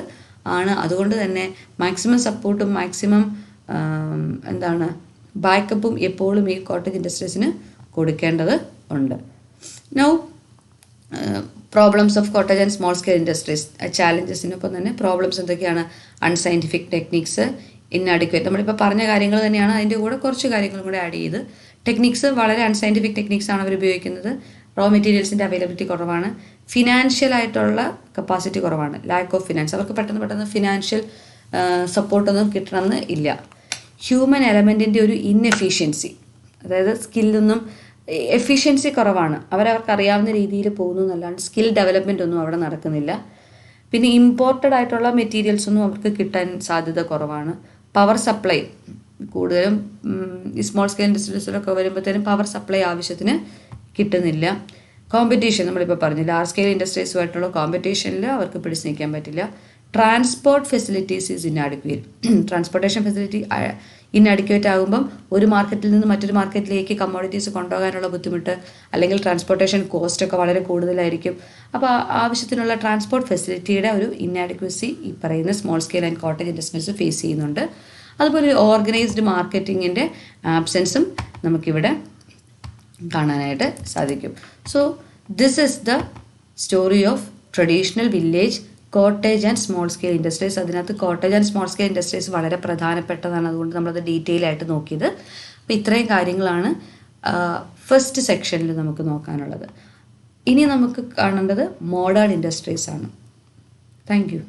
ആണ്. അതുകൊണ്ട് തന്നെ മാക്സിമം സപ്പോർട്ടും മാക്സിമം ബാക്കപ്പും എപ്പോഴും ഈ കോട്ടേജ് ഇൻഡസ്ട്രീസിന് കൊടുക്കേണ്ടത് ഉണ്ട്. Now problems of cottage and small scale industries. ചാലഞ്ചസിനൊപ്പം തന്നെ പ്രോബ്ലംസ് എന്തൊക്കെയാണ്? Unscientific techniques, inadequate. നമ്മളിപ്പോൾ പറഞ്ഞ കാര്യങ്ങൾ തന്നെയാണ്, അതിൻ്റെ കൂടെ കുറച്ച് കാര്യങ്ങളും കൂടെ ആഡ് ചെയ്ത്. ടെക്നിക്സ് വളരെ അൺസയൻറ്റിഫിക് ടെക്നിക്സ് ആണ് അവർ ഉപയോഗിക്കുന്നത്. റോ മെറ്റീരിയൽസിൻ്റെ അവൈലബിലിറ്റി കുറവാണ്. ഫിനാൻഷ്യൽ ആയിട്ടുള്ള കപ്പാസിറ്റി കുറവാണ്. ലാക്ക് ഓഫ് ഫിനാൻസ്, അവർക്ക് പെട്ടെന്ന് ഫിനാൻഷ്യൽ സപ്പോർട്ടൊന്നും കിട്ടണമെന്ന് ഇല്ല. ഹ്യൂമൻ എലമെൻറ്റിൻ്റെ ഒരു ഇൻഎഫിഷ്യൻസി, അതായത് സ്കില്ലൊന്നും എഫിഷ്യൻസി കുറവാണ്. അവർക്ക് അറിയാവുന്ന രീതിയിൽ പോകുന്നു എന്നല്ലാണ്ട് സ്കിൽ ഡെവലപ്മെൻ്റ് ഒന്നും അവിടെ നടക്കുന്നില്ല. പിന്നെ ഇമ്പോർട്ടഡ് ആയിട്ടുള്ള മെറ്റീരിയൽസ് ഒന്നും അവർക്ക് കിട്ടാൻ സാധ്യത കുറവാണ്. പവർ സപ്ലൈ കൂടുതലും ഈ സ്മോൾ സ്കെയിൽ ഇൻഡസ്ട്രീസിലൊക്കെ വരുമ്പോഴത്തേനും പവർ സപ്ലൈ ആവശ്യത്തിന് കിട്ടുന്നില്ല. കോമ്പറ്റീഷൻ നമ്മളിപ്പോൾ പറഞ്ഞു, ലാർജ് സ്കെയിൽ ഇൻഡസ്ട്രീസുമായിട്ടുള്ള കോമ്പറ്റീഷനിൽ അവർക്ക് പിടിച്ച് നിൽക്കാൻ പറ്റില്ല. Transport facilities is inadequate. Transportation facility inadequate ആകുമ്പം ഒരു മാർക്കറ്റിൽ നിന്ന് മറ്റൊരു മാർക്കറ്റിലേക്ക് കമ്മോഡിറ്റീസ് കൊണ്ടുപോകാനുള്ള ബുദ്ധിമുട്ട്, അല്ലെങ്കിൽ ട്രാൻസ്പോർട്ടേഷൻ കോസ്റ്റ് ഒക്കെ വളരെ കൂടുതലായിരിക്കും. അപ്പോൾ ആവശ്യത്തിനുള്ള ട്രാൻസ്പോർട്ട് ഫെസിലിറ്റിയുടെ ഒരു ഇൻഅഡിക്വസി ഈ പറയുന്ന small scale and cottage industries face ചെയ്യുന്നുണ്ട്. അതുപോലെ ഓർഗനൈസ്ഡ് മാർക്കറ്റിങ്ങിൻ്റെ ആബ്സെൻസും നമുക്കിവിടെ കാണാനായിട്ട് സാധിക്കും. So this is the story of traditional village cottage and small scale industries. അതിനകത്ത് cottage and small scale industries വളരെ പ്രധാനപ്പെട്ടതാണ്, അതുകൊണ്ട് നമ്മളത് ഡീറ്റെയിൽ ആയിട്ട് നോക്കിയത്. അപ്പോൾ ഇത്രയും കാര്യങ്ങളാണ് ഫസ്റ്റ് സെക്ഷനിൽ നമുക്ക് നോക്കാനുള്ളത്. ഇനി നമുക്ക് കാണേണ്ടത് മോഡേൺ ഇൻഡസ്ട്രീസ് ആണ്. Thank you.